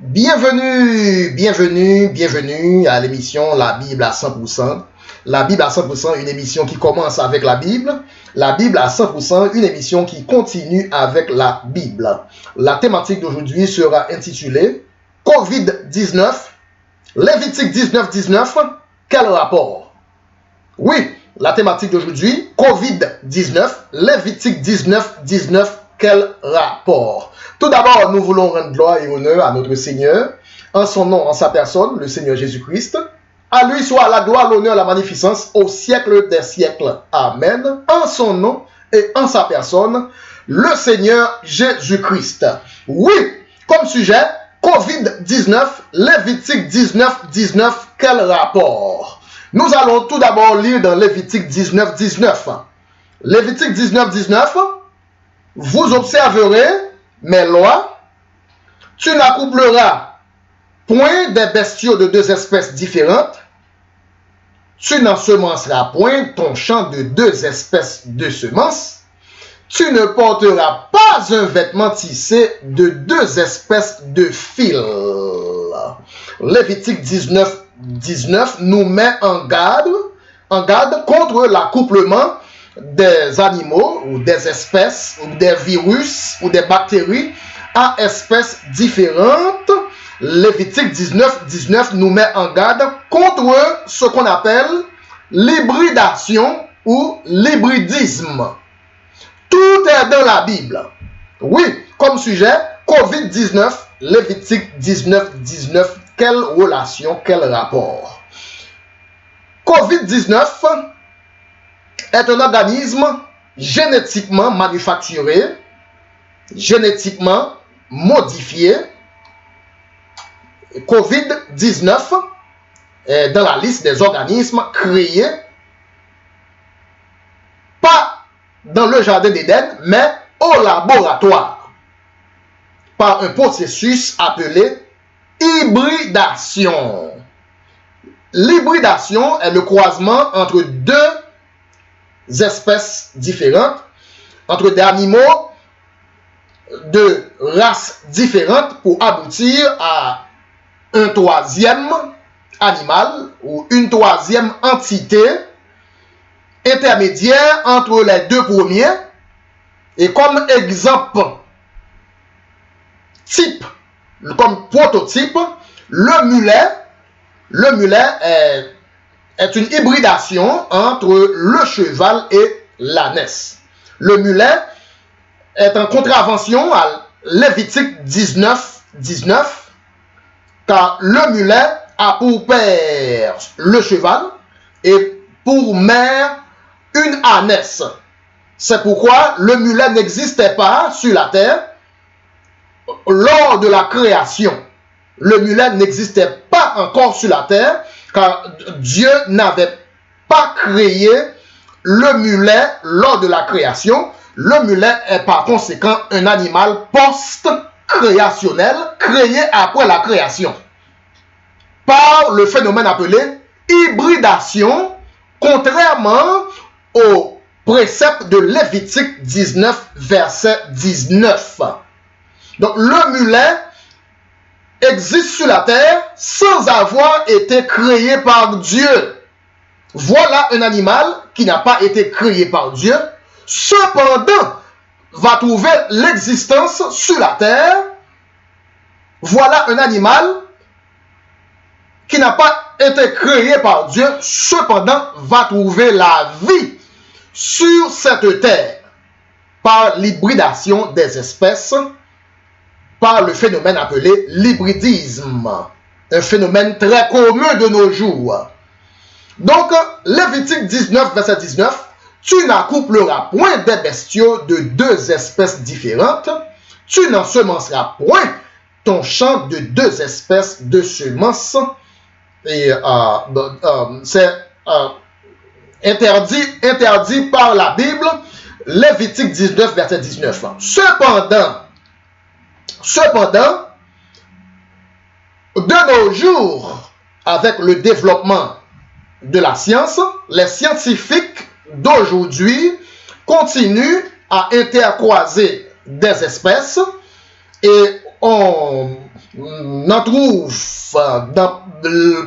Bienvenue à l'émission La Bible à 100%. La Bible à 100%, une émission qui commence avec la Bible. La Bible à 100%, une émission qui continue avec la Bible. La thématique d'aujourd'hui sera intitulée COVID-19, Lévitique 19, quel rapport? Oui, la thématique d'aujourd'hui, COVID-19, Lévitique 19, quel rapport? Tout d'abord, nous voulons rendre gloire et honneur à notre Seigneur, en son nom, en sa personne, le Seigneur Jésus-Christ. À lui soit la gloire, l'honneur, la magnificence au siècle des siècles. Amen. En son nom et en sa personne, le Seigneur Jésus-Christ. Oui, comme sujet, COVID-19, Lévitique 19, quel rapport? Nous allons tout d'abord lire dans Lévitique 19. Lévitique 19, vous observerez mes lois, tu n'accoupleras point des bestiaux de deux espèces différentes, tu n'ensemenceras point ton champ de deux espèces de semences, tu ne porteras pas un vêtement tissé de deux espèces de fils. Lévitique 19 nous met en garde contre l'accouplement des animaux ou des espèces ou des virus ou des bactéries à espèces différentes. Lévitique 19 nous met en garde contre ce qu'on appelle l'hybridation ou l'hybridisme. Tout est dans la Bible. Oui, comme sujet, COVID-19, Lévitique 19, quelle relation, quel rapport? COVID-19 est un organisme génétiquement manufacturé, génétiquement modifié. COVID-19 est dans la liste des organismes créés, pas dans le jardin d'Éden, mais au laboratoire, par un processus appelé hybridation. L'hybridation est le croisement entre deux espèces différentes, entre des animaux de races différentes pour aboutir à un troisième animal ou une troisième entité intermédiaire entre les deux premiers. Et comme exemple type, comme prototype, le mulet est une hybridation entre le cheval et l'ânesse. Le mulet est en contravention à Lévitique 19, car le mulet a pour père le cheval et pour mère une ânesse. C'est pourquoi le mulet n'existait pas sur la terre lors de la création. Le mulet n'existait pas encore sur la terre, car Dieu n'avait pas créé le mulet lors de la création. Le mulet est par conséquent un animal post-créationnel, créé après la création, par le phénomène appelé hybridation, contrairement au précepte de Lévitique 19, verset 19. Donc le mulet existe sur la terre sans avoir été créé par Dieu. Voilà un animal qui n'a pas été créé par Dieu, cependant va trouver l'existence sur la terre. Voilà un animal qui n'a pas été créé par Dieu, cependant va trouver la vie sur cette terre par l'hybridation des espèces, par le phénomène appelé l'hybridisme, un phénomène très commun de nos jours. Donc, Lévitique 19, verset 19, tu n'accoupleras point des bestiaux de deux espèces différentes, tu n'ensemenceras point ton champ de deux espèces de semences. Et c'est interdit par la Bible, Lévitique 19, verset 19. Cependant, de nos jours, avec le développement de la science, les scientifiques d'aujourd'hui continuent à intercroiser des espèces et on On en trouve dans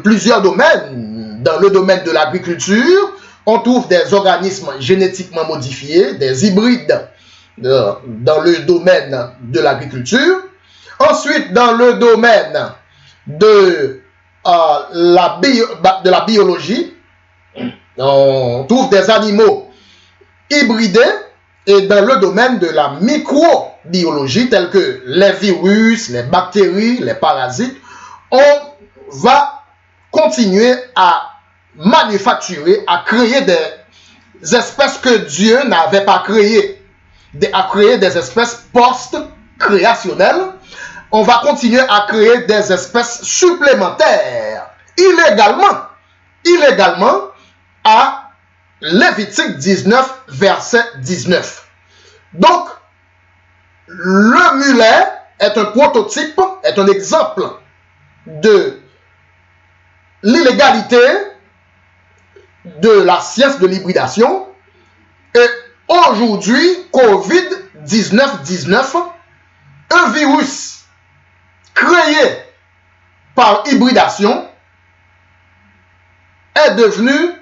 plusieurs domaines. Dans le domaine de l'agriculture, on trouve des organismes génétiquement modifiés, des hybrides dans le domaine de l'agriculture. Ensuite, dans le domaine de la biologie, on trouve des animaux hybridés. Et dans le domaine de la microbiologie, tels que les virus, les bactéries, les parasites, on va continuer à manufacturer, à créer des espèces que Dieu n'avait pas créées, à créer des espèces post-créationnelles. On va continuer à créer des espèces supplémentaires, illégalement, à Lévitique 19, verset 19. Donc, le mulet est un prototype, est un exemple de l'illégalité de la science de l'hybridation. Et aujourd'hui, COVID-19, un virus créé par hybridation, est devenu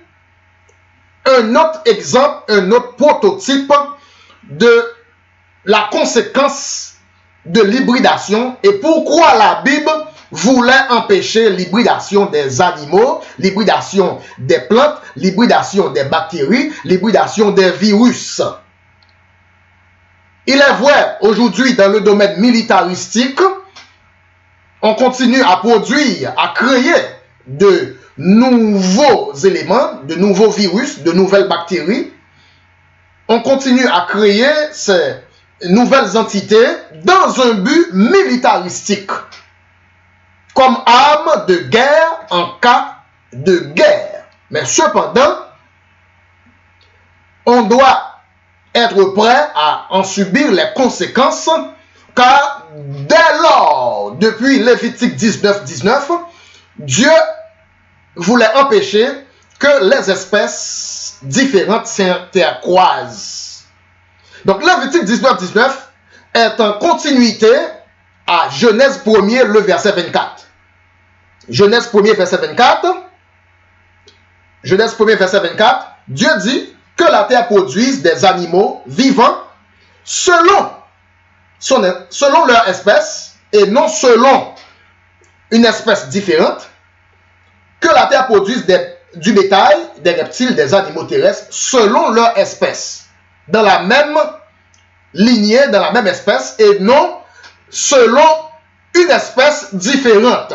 un autre exemple, un autre prototype de la conséquence de l'hybridation et pourquoi la Bible voulait empêcher l'hybridation des animaux, l'hybridation des plantes, l'hybridation des bactéries, l'hybridation des virus. Il est vrai, aujourd'hui, dans le domaine militaristique, on continue à produire, à créer de nouveaux éléments, de nouveaux virus, de nouvelles bactéries. On continue à créer ces nouvelles entités dans un but militaristique, comme arme de guerre en cas de guerre. Mais cependant, on doit être prêt à en subir les conséquences, car dès lors, depuis Lévitique 19, Dieu voulait empêcher que les espèces différentes s'intercroisent. Donc Lévitique 19 est en continuité à Genèse 1er, le verset 24. Genèse 1er, verset 24. Genèse 1er, verset 24. Dieu dit que la terre produise des animaux vivants selon leur espèce et non selon une espèce différente. Que la terre produise du bétail, des reptiles, des animaux terrestres, selon leur espèce, dans la même lignée, dans la même espèce, et non selon une espèce différente.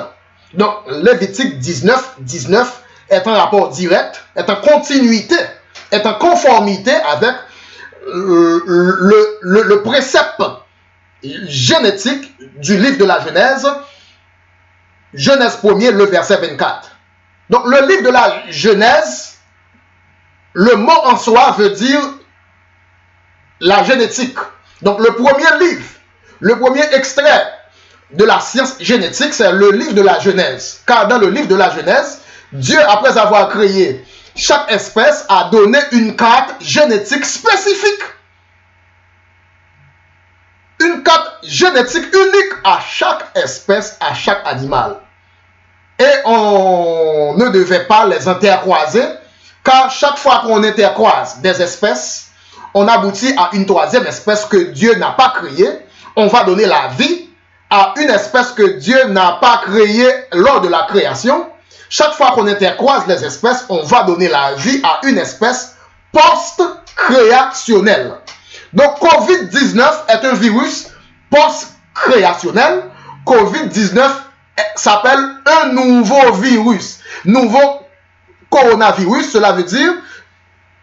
Donc, Lévitique 19 est en rapport direct, est en continuité, est en conformité avec le précepte génétique du livre de la Genèse, Genèse 1er, le verset 24. Donc, le livre de la Genèse, le mot en soi veut dire la génétique. Donc, le premier livre, le premier extrait de la science génétique, c'est le livre de la Genèse. Car dans le livre de la Genèse, Dieu, après avoir créé chaque espèce, a donné une carte génétique spécifique. Une carte génétique unique à chaque espèce, à chaque animal. Et on ne devait pas les intercroiser, car chaque fois qu'on intercroise des espèces, on aboutit à une troisième espèce que Dieu n'a pas créée. On va donner la vie à une espèce que Dieu n'a pas créée lors de la création. Chaque fois qu'on intercroise les espèces, on va donner la vie à une espèce post-créationnelle. Donc, COVID-19 est un virus post-créationnel. COVID-19 s'appelle un nouveau virus. Nouveau coronavirus, cela veut dire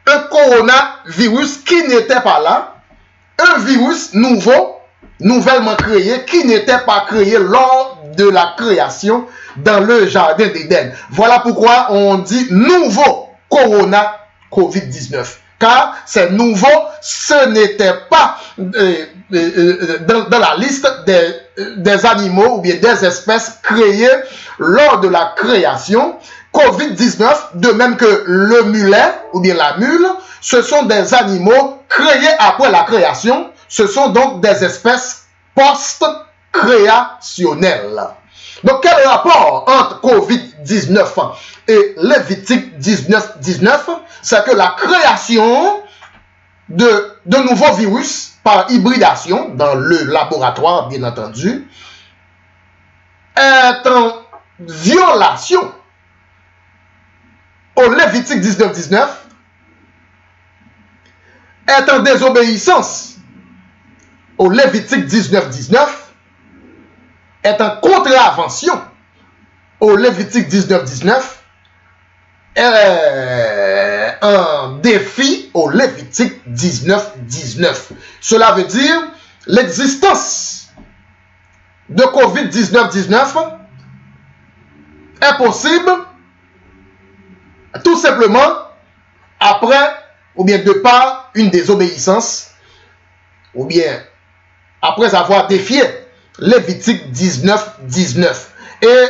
un coronavirus qui n'était pas là. Un virus nouveau, nouvellement créé, qui n'était pas créé lors de la création dans le jardin d'Éden. Voilà pourquoi on dit nouveau corona COVID-19. Car c'est nouveau, ce n'était pas dans la liste des animaux ou bien des espèces créées lors de la création. COVID-19, de même que le mulet ou bien la mule, ce sont des animaux créés après la création. Ce sont donc des espèces post-créationnelles. créationnelle. Donc, quel rapport entre COVID-19 et Lévitique 19, c'est que la création de nouveaux virus par hybridation dans le laboratoire, bien entendu, est en violation au Lévitique 19, est en désobéissance au Lévitique 19, est en contravention au Lévitique 19, est un défi au Lévitique 19. Cela veut dire l'existence de COVID-19 est possible tout simplement après ou bien de par une désobéissance ou bien après avoir défié Lévitique 19. Et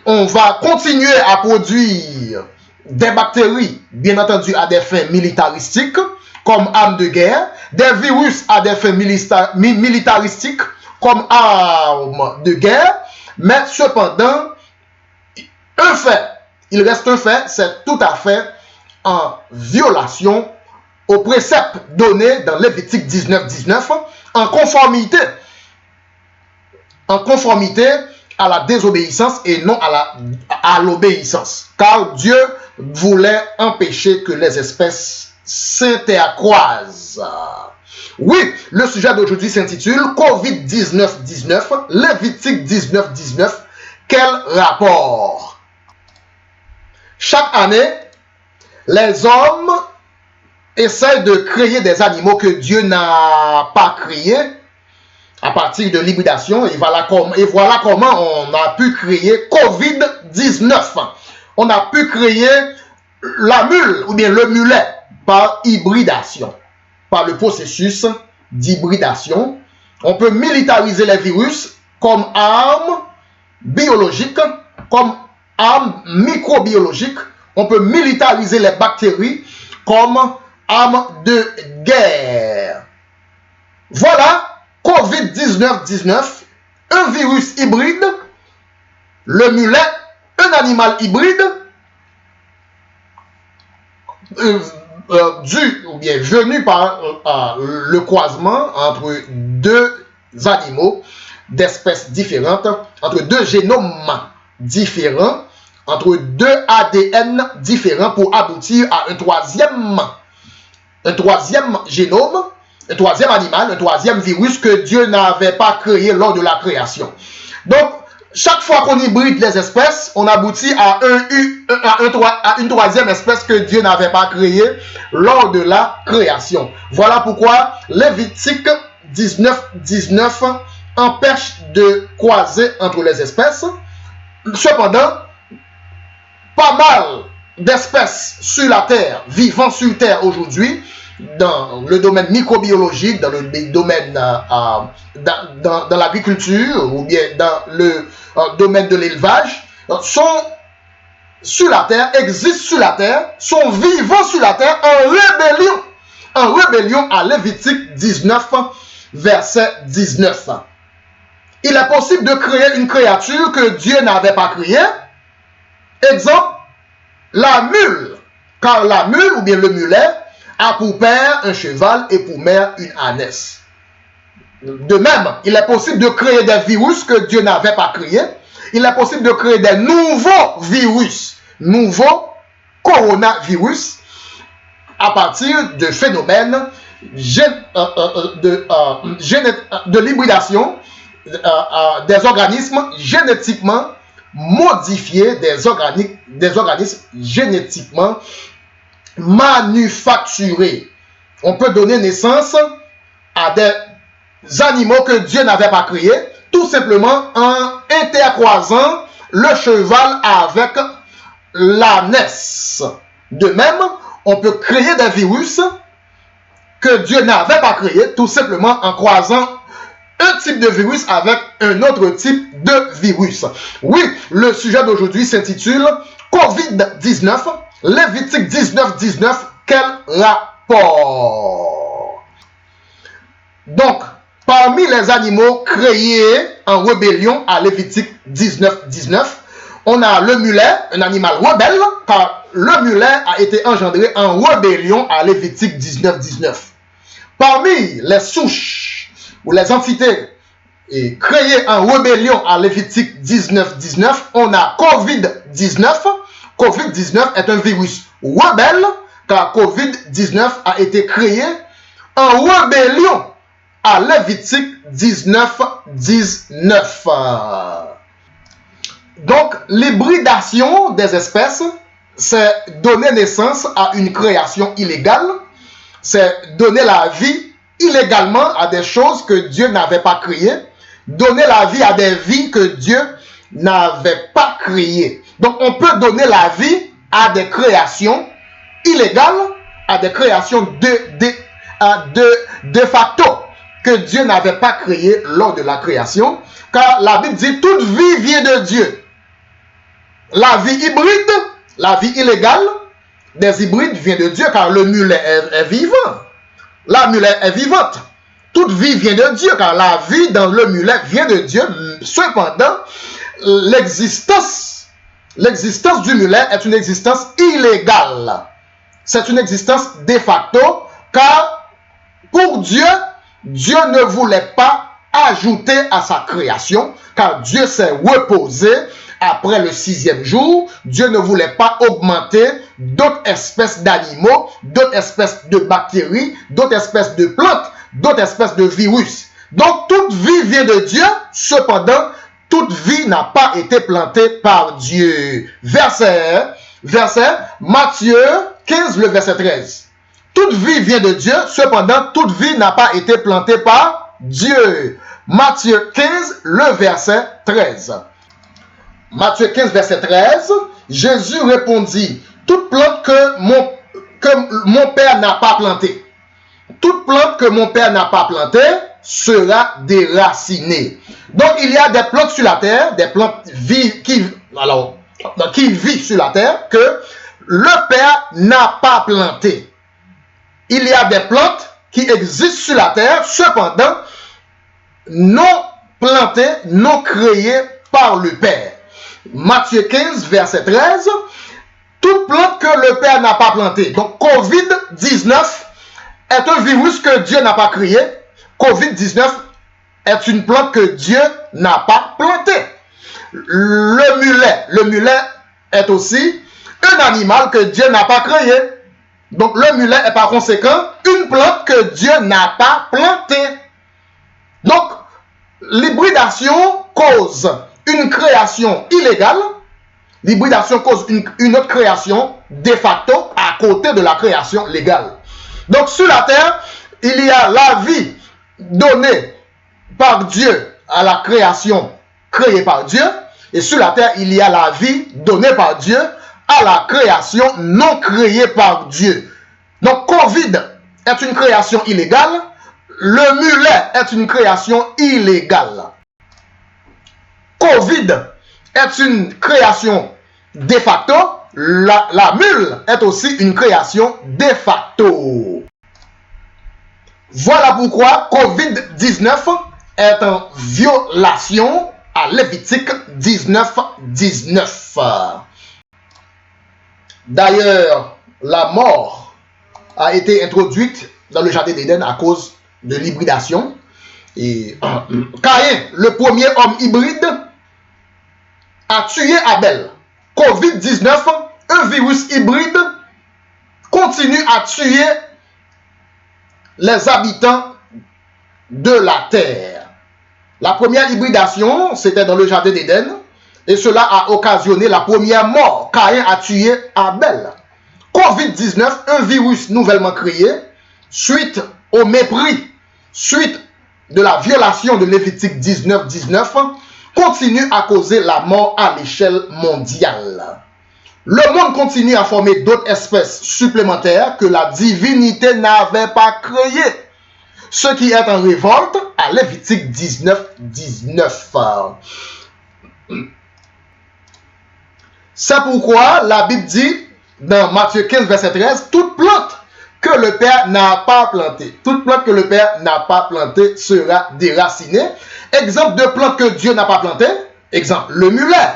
on va continuer à produire des bactéries, bien entendu, à des fins militaristiques, comme armes de guerre, des virus à des fins militaristiques, comme armes de guerre, mais cependant, il reste un fait, c'est tout à fait en violation aux préceptes donnés dans Lévitique 19, en conformité à la désobéissance et non à l'obéissance. Car Dieu voulait empêcher que les espèces s'intercroisent. Oui, le sujet d'aujourd'hui s'intitule COVID-19, Lévitique 19. Quel rapport? Chaque année, les hommes essayent de créer des animaux que Dieu n'a pas créés à partir de l'hybridation. Et voilà comment on a pu créer COVID-19. On a pu créer la mule ou bien le mulet par hybridation, par le processus d'hybridation. On peut militariser les virus comme armes biologiques, comme armes microbiologiques. On peut militariser les bactéries comme armes de guerre. Voilà COVID-19, un virus hybride, le mulet, un animal hybride, dû ou bien venu par le croisement entre deux animaux d'espèces différentes, entre deux génomes différents, entre deux ADN différents pour aboutir à un troisième génome, un troisième animal, un troisième virus que Dieu n'avait pas créé lors de la création. Donc, chaque fois qu'on hybride les espèces, on aboutit à une troisième espèce que Dieu n'avait pas créée lors de la création. Voilà pourquoi Lévitique 19 empêche de croiser entre les espèces. Cependant, pas mal d'espèces sur la terre, vivant sur terre aujourd'hui, dans le domaine microbiologique, dans le domaine dans l'agriculture ou bien dans le domaine de l'élevage, sont sur la terre, existent sur la terre, sont vivants sur la terre en rébellion à Lévitique 19, verset 19. Il est possible de créer une créature que Dieu n'avait pas créée. Exemple, la mule, car la mule ou bien le mulet a pour père un cheval et pour mère une ânesse. De même, il est possible de créer des virus que Dieu n'avait pas créés. Il est possible de créer des nouveaux virus, nouveaux coronavirus, à partir de phénomènes de l'hybridation des organismes génétiquement modifiés, des organismes génétiquement manufacturés. On peut donner naissance à des animaux que Dieu n'avait pas créés, tout simplement en intercroisant le cheval avec l'ânesse. De même, on peut créer des virus que Dieu n'avait pas créés, tout simplement en croisant un type de virus avec un autre type de virus. Oui, le sujet d'aujourd'hui s'intitule COVID-19, Lévitique 19, quel rapport? Donc, Parmi les animaux créés en rébellion à Lévitique 19, 19, on a le mulet, un animal rebelle, car le mulet a été engendré en rébellion à Lévitique 19, 19. Parmi les souches ou les entités créées en rébellion à Lévitique 19, 19, on a COVID-19. COVID-19 est un virus rebelle, car COVID-19 a été créé en rébellion à Lévitique 19, 19. Donc, l'hybridation des espèces, c'est donner naissance à une création illégale, c'est donner la vie illégalement à des choses que Dieu n'avait pas créées, donner la vie à des vies que Dieu n'avait pas créées. Donc, on peut donner la vie à des créations illégales, à des créations de facto que Dieu n'avait pas créées lors de la création, car la Bible dit toute vie vient de Dieu. La vie hybride, la vie illégale des hybrides vient de Dieu, car le mulet est vivant. La mulet est vivante. Toute vie vient de Dieu, car la vie dans le mulet vient de Dieu. Cependant, l'existence du mulet est une existence illégale. C'est une existence de facto, car pour Dieu, Dieu ne voulait pas ajouter à sa création, car Dieu s'est reposé après le 6e jour. Dieu ne voulait pas augmenter d'autres espèces d'animaux, d'autres espèces de bactéries, d'autres espèces de plantes, d'autres espèces de virus. Donc toute vie vient de Dieu, cependant, toute vie n'a pas été plantée par Dieu. Verset Matthieu 15, le verset 13. Toute vie vient de Dieu, cependant, toute vie n'a pas été plantée par Dieu. Matthieu 15, le verset 13. Matthieu 15, verset 13. Jésus répondit, toute plante que mon Père n'a pas plantée, toute plante que mon Père n'a pas plantée sera déracinée. Donc, il y a des plantes sur la terre, des plantes qui vivent sur la terre, que le Père n'a pas plantées. Il y a des plantes qui existent sur la terre, cependant, non plantées, non créées par le Père. Matthieu 15, verset 13. Toute plante que le Père n'a pas plantée. Donc, COVID-19 est un virus que Dieu n'a pas créé. COVID-19 est une plante que Dieu n'a pas plantée. Le mulet est aussi un animal que Dieu n'a pas créé. Donc, le mulet est par conséquent une plante que Dieu n'a pas plantée. Donc, l'hybridation cause une création illégale. L'hybridation cause une autre création de facto à côté de la création légale. Donc, sur la terre, il y a la vie donnée par Dieu à la création créée par Dieu. Et sur la terre, il y a la vie donnée par Dieu à la création non créée par Dieu. Donc, COVID est une création illégale. Le mulet est une création illégale. COVID est une création de facto. La mule est aussi une création de facto. Voilà pourquoi COVID-19 est en violation à Lévitique 19, 19. D'ailleurs, la mort a été introduite dans le jardin d'Éden à cause de l'hybridation. Et Caïn, le premier homme hybride, a tué Abel. COVID-19, un virus hybride, continue à tuer les habitants de la terre. La première hybridation, c'était dans le jardin d'Éden, et cela a occasionné la première mort. Caïn a tué Abel. COVID-19, un virus nouvellement créé, suite au mépris, suite de la violation de Lévitique 19, 19, continue à causer la mort à l'échelle mondiale. Le monde continue à former d'autres espèces supplémentaires que la divinité n'avait pas créées, ce qui est en révolte à Lévitique 19, 19. C'est pourquoi la Bible dit, dans Matthieu 15, verset 13, toute plante que le Père n'a pas plantée. Toute plante que le Père n'a pas plantée sera déracinée. Exemple de plante que Dieu n'a pas plantée. Exemple, le mulet.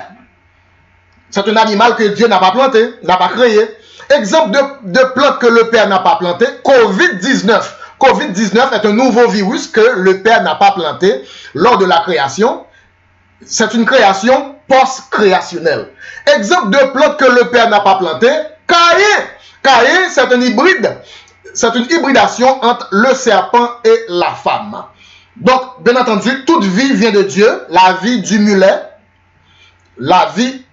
C'est un animal que Dieu n'a pas planté, n'a pas créé. Exemple de plante que le Père n'a pas planté, COVID-19. COVID-19 est un nouveau virus que le Père n'a pas planté lors de la création. C'est une création post-créationnelle. Exemple de plante que le Père n'a pas planté, Caïn. Caïn, c'est un hybride. C'est une hybridation entre le serpent et la femme. Donc, bien entendu, toute vie vient de Dieu. La vie du mulet, la vie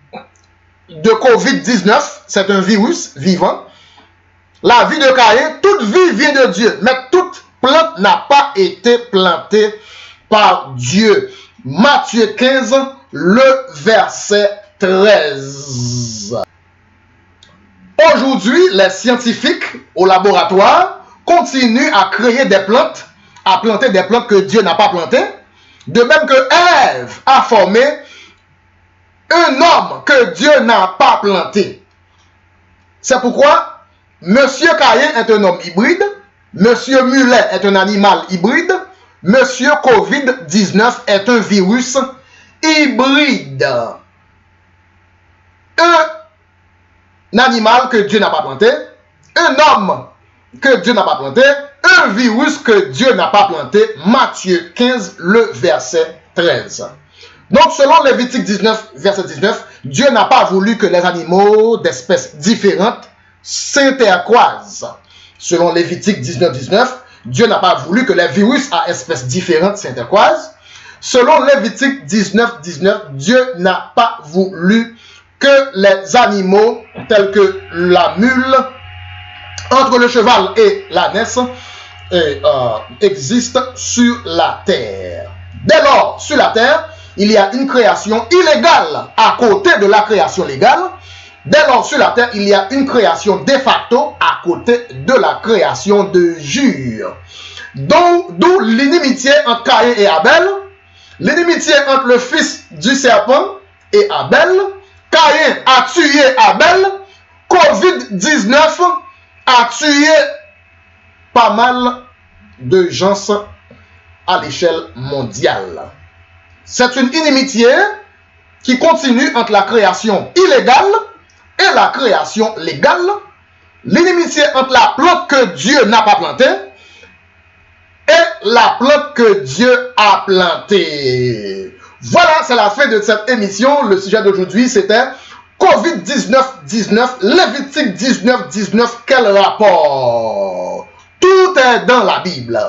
de COVID-19, c'est un virus vivant. La vie de Caïn, toute vie vient de Dieu. Mais toute plante n'a pas été plantée par Dieu. Matthieu 15, le verset 13. Aujourd'hui, les scientifiques au laboratoire continuent à créer des plantes, à planter des plantes que Dieu n'a pas plantées. De même que Ève a formé un homme que Dieu n'a pas planté. C'est pourquoi Monsieur Caïn est un homme hybride, Monsieur Mulet est un animal hybride, Monsieur COVID-19 est un virus hybride. Un animal que Dieu n'a pas planté, un homme que Dieu n'a pas planté, un virus que Dieu n'a pas planté. Matthieu 15, le verset 13. Donc, selon Lévitique 19, verset 19, Dieu n'a pas voulu que les animaux d'espèces différentes s'intercroisent. Selon Lévitique 19, 19, Dieu n'a pas voulu que les virus à espèces différentes s'intercroisent. Selon Lévitique 19, 19, Dieu n'a pas voulu que les animaux tels que la mule, entre le cheval et l'ânesse, existent sur la terre. Dès lors, sur la terre, il y a une création illégale à côté de la création légale. Dès lors, sur la terre, il y a une création de facto à côté de la création de jure. D'où l'inimitié entre Caïn et Abel, l'inimitié entre le fils du serpent et Abel. Caïn a tué Abel. COVID-19 a tué pas mal de gens à l'échelle mondiale. C'est une inimitié qui continue entre la création illégale et la création légale. L'inimitié entre la plante que Dieu n'a pas plantée et la plante que Dieu a plantée. Voilà, c'est la fin de cette émission. Le sujet d'aujourd'hui, c'était COVID-19, Lévitique 19, 19. Quel rapport? Tout est dans la Bible.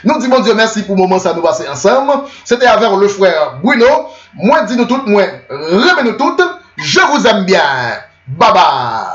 Nous disons Dieu merci pour le moment, ça nous passe ensemble. C'était avec le frère Bruno. Moi, dis-nous toutes, moi, remets-nous toutes. Je vous aime bien. Bye bye.